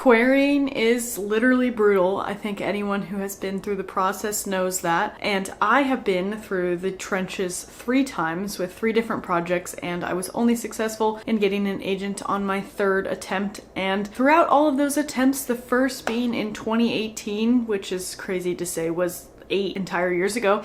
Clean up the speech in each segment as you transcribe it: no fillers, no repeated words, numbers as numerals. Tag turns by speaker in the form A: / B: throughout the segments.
A: Querying is literally brutal. I think anyone who has been through the process knows that. And I have been through the trenches 3 times with 3 different projects, and I was only successful in getting an agent on my 3rd attempt. And throughout all of those attempts, the first being in 2018, which is crazy to say was 8 entire years ago,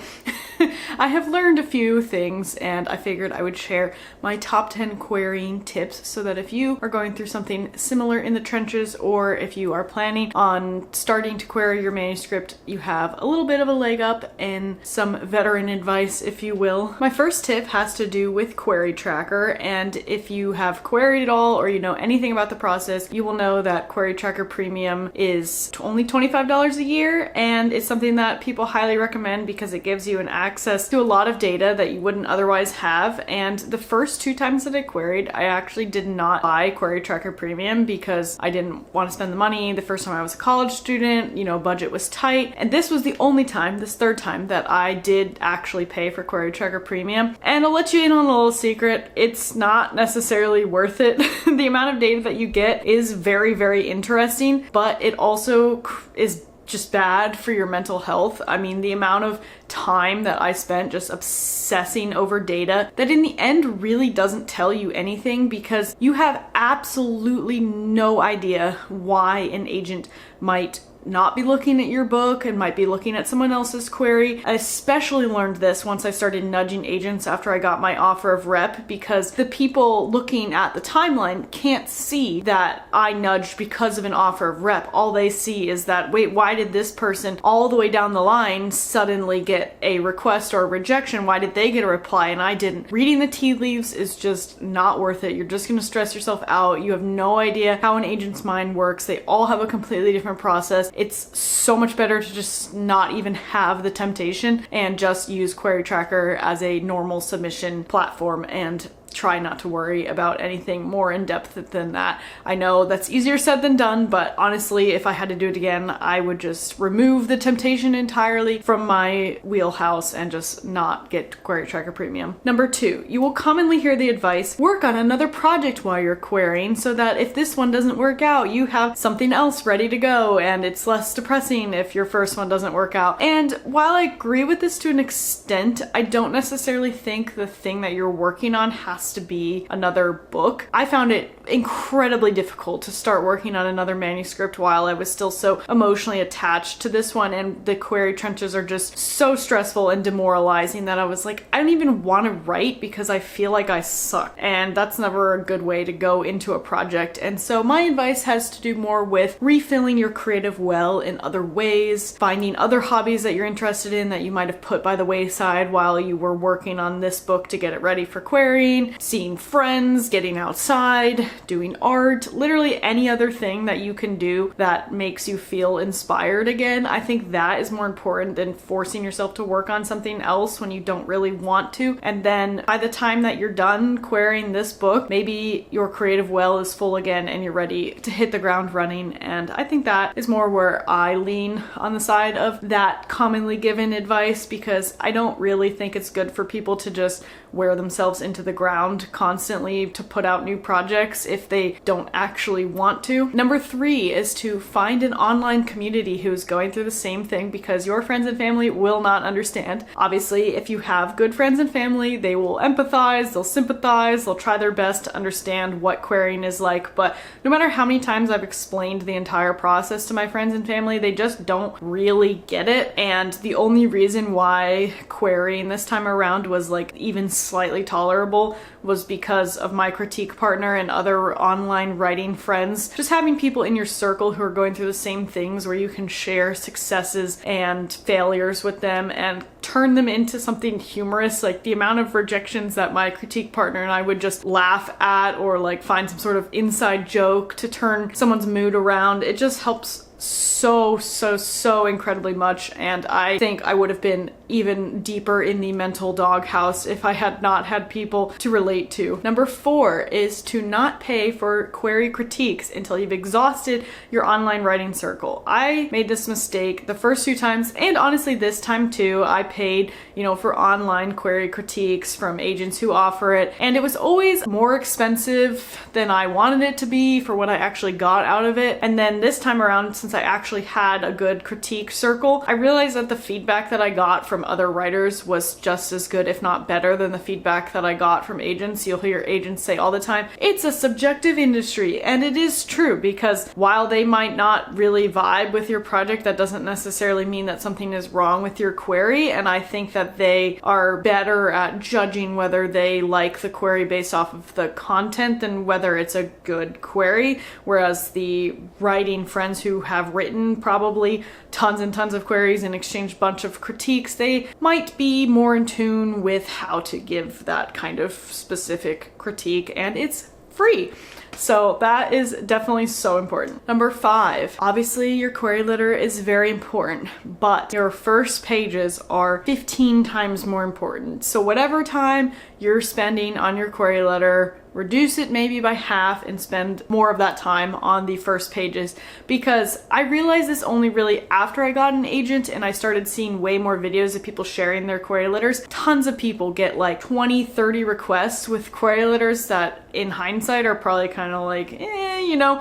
A: I have learned a few things, and I figured I would share my top 10 querying tips so that if you are going through something similar in the trenches, or if you are planning on starting to query your manuscript, you have a little bit of a leg up and some veteran advice, if you will. My first tip has to do with Query Tracker, and if you have queried at all or you know anything about the process, you will know that Query Tracker Premium is only $25 a year, and it's something that people highly recommend because it gives you an access to a lot of data that you wouldn't otherwise have. And the first 2 times that I queried, I actually did not buy Query Tracker Premium because I didn't want to spend the money. The first time I was a college student, you know, budget was tight. And this was the only time, this 3rd time, that I did actually pay for Query Tracker Premium. And I'll let you in on a little secret, it's not necessarily worth it. The amount of data that you get is very, very interesting, but it also is just bad for your mental health. I mean, the amount of time that I spent just obsessing over data that in the end really doesn't tell you anything, because you have absolutely no idea why an agent might not be looking at your book and might be looking at someone else's query. I especially learned this once I started nudging agents after I got my offer of rep, because the people looking at the timeline can't see that I nudged because of an offer of rep. All they see is that, wait, why did this person all the way down the line suddenly get a request or a rejection? Why did they get a reply and I didn't? Reading the tea leaves is just not worth it. You're just going to stress yourself out. You have no idea how an agent's mind works. They all have a completely different process. It's so much better to just not even have the temptation and just use Query Tracker as a normal submission platform and try not to worry about anything more in depth than that. I know that's easier said than done, but honestly, if I had to do it again, I would just remove the temptation entirely from my wheelhouse and just not get Query Tracker Premium. Number 2, you will commonly hear the advice, work on another project while you're querying so that if this one doesn't work out, you have something else ready to go and it's less depressing if your first one doesn't work out. And while I agree with this to an extent, I don't necessarily think the thing that you're working on has to be another book. I found it incredibly difficult to start working on another manuscript while I was still so emotionally attached to this one, and the query trenches are just so stressful and demoralizing that I was like, I don't even want to write because I feel like I suck, and that's never a good way to go into a project. And so my advice has to do more with refilling your creative well in other ways, finding other hobbies that you're interested in that you might have put by the wayside while you were working on this book to get it ready for querying, seeing friends, getting outside, doing art, literally any other thing that you can do that makes you feel inspired again. I think that is more important than forcing yourself to work on something else when you don't really want to. And then by the time that you're done querying this book, maybe your creative well is full again and you're ready to hit the ground running. And I think that is more where I lean on the side of that commonly given advice, because I don't really think it's good for people to just wear themselves into the ground constantly to put out new projects if they don't actually want to. Number 3 is to find an online community who's going through the same thing, because your friends and family will not understand. Obviously, if you have good friends and family, they will empathize, they'll sympathize, they'll try their best to understand what querying is like, but no matter how many times I've explained the entire process to my friends and family, they just don't really get it. And the only reason why querying this time around was like even slightly tolerable was because of my critique partner and other online writing friends. Just having people in your circle who are going through the same things where you can share successes and failures with them and turn them into something humorous. Like the amount of rejections that my critique partner and I would just laugh at or like find some sort of inside joke to turn someone's mood around. It just helps so incredibly much, and I think I would have been even deeper in the mental doghouse if I had not had people to relate to. Number 4 is to not pay for query critiques until you've exhausted your online writing circle. I made this mistake the first 2 times, and honestly this time too. I paid, for online query critiques from agents who offer it. And it was always more expensive than I wanted it to be for what I actually got out of it. And then this time around, since I actually had a good critique circle, I realized that the feedback that I got from other writers was just as good, if not better, than the feedback that I got from agents. You'll hear agents say all the time, it's a subjective industry. And it is true, because while they might not really vibe with your project, that doesn't necessarily mean that something is wrong with your query. And I think that they are better at judging whether they like the query based off of the content than whether it's a good query. Whereas the writing friends who have written probably tons and tons of queries and exchanged a bunch of critiques, they might be more in tune with how to give that kind of specific critique, and it's free. So that is definitely so important. Number 5, obviously your query letter is very important, but your first pages are 15 times more important. So whatever time you're spending on your query letter, reduce it maybe by half and spend more of that time on the first pages, because I realized this only really after I got an agent and I started seeing way more videos of people sharing their query letters. Tons of people get like 20, 30 requests with query letters that in hindsight are probably kind of like,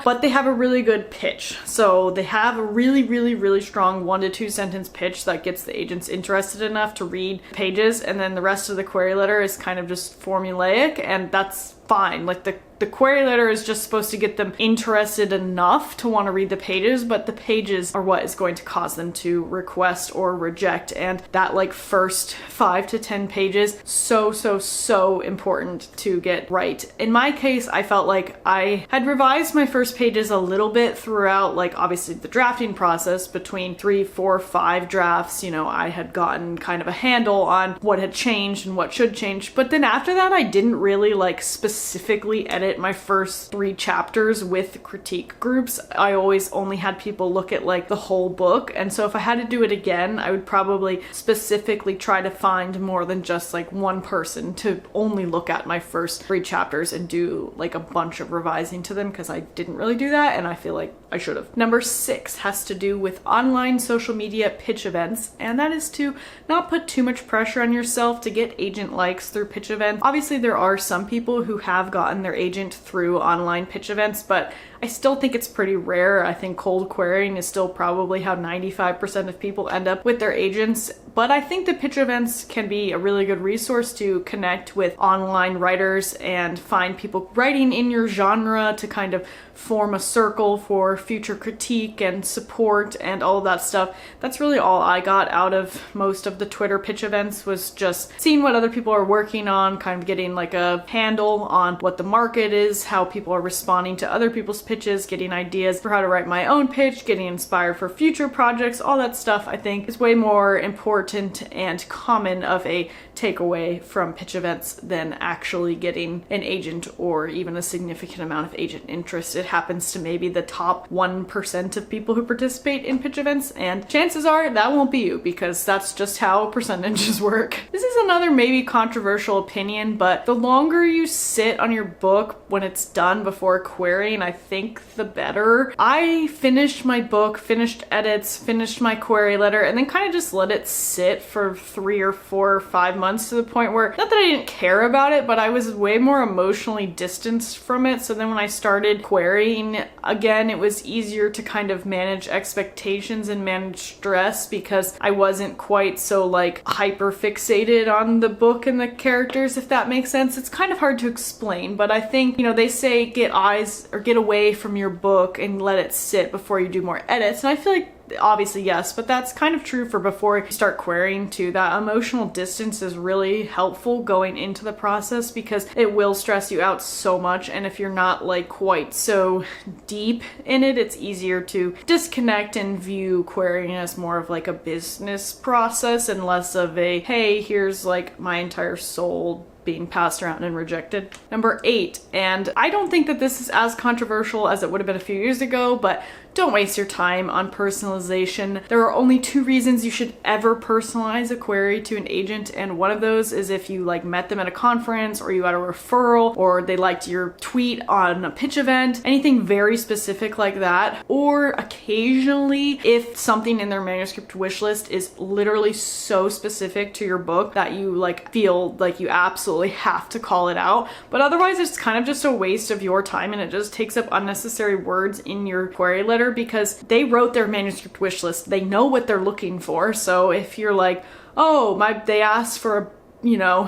A: but they have a really good pitch. So they have a really, really, really strong 1 to 2 sentence pitch that gets the agents interested enough to read pages, and then the rest of the query letter is kind of just formulaic, and that's fine. Like the query letter is just supposed to get them interested enough to want to read the pages, but the pages are what is going to cause them to request or reject. And that like first 5 to 10 pages, so important to get right. In my case, I felt like I had revised my first pages a little bit throughout, like obviously the drafting process. Between 3, 4, 5 drafts, I had gotten kind of a handle on what had changed and what should change. But then after that, I didn't really like specifically edit my first 3 chapters with critique groups. I always only had people look at like the whole book, and so if I had to do it again, I would probably specifically try to find more than just like one person to only look at my first 3 chapters and do like a bunch of revising to them, because I didn't really do that and I feel like I should have. Number 6 has to do with online social media pitch events, and that is to not put too much pressure on yourself to get agent likes through pitch events. Obviously there are some people who have gotten their agent through online pitch events, but I still think it's pretty rare. I think cold querying is still probably how 95% of people end up with their agents. But I think the pitch events can be a really good resource to connect with online writers and find people writing in your genre to kind of form a circle for future critique and support and all of that stuff. That's really all I got out of most of the Twitter pitch events, was just seeing what other people are working on, kind of getting like a handle on what the market is, how people are responding to other people's pitches, getting ideas for how to write my own pitch, getting inspired for future projects. All that stuff I think is way more important and common of a takeaway from pitch events than actually getting an agent or even a significant amount of agent interest. It happens to maybe the top 1% of people who participate in pitch events, and chances are that won't be you, because that's just how percentages work. This is another maybe controversial opinion, but the longer you sit on your book when it's done before querying, I think the better. I finished my book, finished edits, finished my query letter, and then kind of just let it sit for 3 or 4 or 5 months, to the point where, not that I didn't care about it, but I was way more emotionally distanced from it. So then when I started querying again, it was easier to kind of manage expectations and manage stress, because I wasn't quite so like hyper fixated on the book and the characters, if that makes sense. It's kind of hard to explain, but I think, they say get away from your book and let it sit before you do more edits. And I feel like obviously yes, but that's kind of true for before you start querying too. That emotional distance is really helpful going into the process, because it will stress you out so much, and if you're not like quite so deep in it, it's easier to disconnect and view querying as more of like a business process and less of a, hey, here's like my entire soul being passed around and rejected. Number 8, and I don't think that this is as controversial as it would have been a few years ago, but don't waste your time on personalization. There are only 2 reasons you should ever personalize a query to an agent, and one of those is if you like met them at a conference, or you got a referral, or they liked your tweet on a pitch event, anything very specific like that. Or occasionally if something in their manuscript wish list is literally so specific to your book that you like feel like you absolutely have to call it out. But otherwise it's kind of just a waste of your time, and it just takes up unnecessary words in your query letter because they wrote their manuscript wish list. They know what they're looking for. So if you're like, oh, they asked for a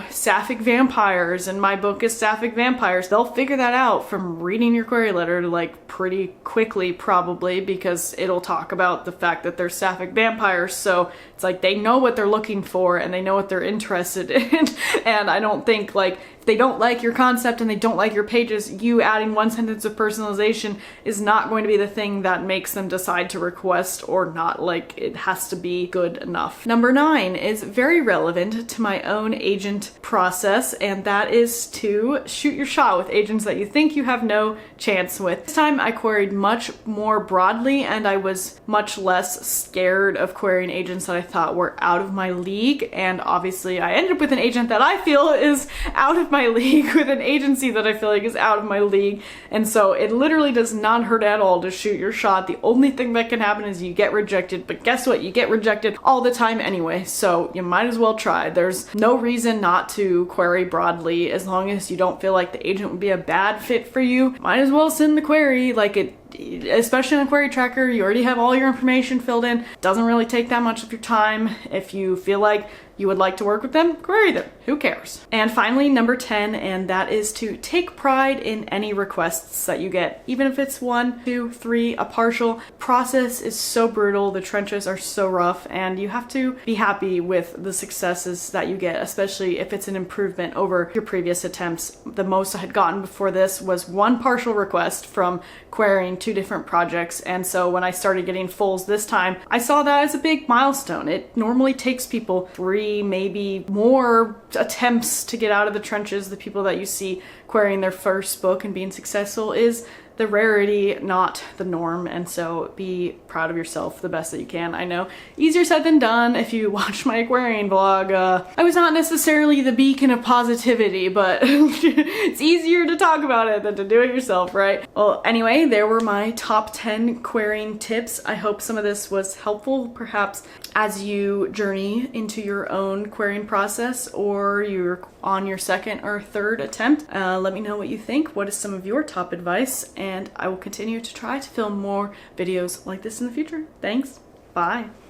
A: sapphic vampires and my book is sapphic vampires, they'll figure that out from reading your query letter like pretty quickly probably, because it'll talk about the fact that they're sapphic vampires. So it's like they know what they're looking for and they know what they're interested in. And I don't think like if they don't like your concept and they don't like your pages, you adding 1 sentence of personalization is not going to be the thing that makes them decide to request or not. Like, it has to be good enough. Number 9 is very relevant to my own agent process, and that is to shoot your shot with agents that you think you have no chance with. This time I queried much more broadly, and I was much less scared of querying agents that I thought were out of my league. And obviously I ended up with an agent that I feel is out of my league, with an agency that I feel like is out of my league. And so it literally does not hurt at all to shoot your shot. The only thing that can happen is you get rejected, but guess what? You get rejected all the time anyway, so you might as well try. There's no reason not to query broadly as long as you don't feel like the agent would be a bad fit for you. Might as well send the query. Like, especially on Query Tracker, you already have all your information filled in. Doesn't really take that much of your time. If you feel like you would like to work with them, query them. Who cares? And finally, number 10, and that is to take pride in any requests that you get, even if it's 1, 2, 3, a partial. Process is so brutal, the trenches are so rough, and you have to be happy with the successes that you get, especially if it's an improvement over your previous attempts. The most I had gotten before this was 1 partial request from querying 2 different projects, and so when I started getting fulls this time, I saw that as a big milestone. It normally takes people 3, maybe more attempts to get out of the trenches. The people that you see querying their first book and being successful is the rarity, not the norm, and so be proud of yourself the best that you can. I know, easier said than done. If you watch my querying vlog, I was not necessarily the beacon of positivity, but it's easier to talk about it than to do it yourself, right? Well, anyway, there were my top 10 querying tips. I hope some of this was helpful, perhaps as you journey into your own querying process, or you're on your 2nd or 3rd attempt. Let me know what you think. What is some of your top advice? And I will continue to try to film more videos like this in the future. Thanks. Bye.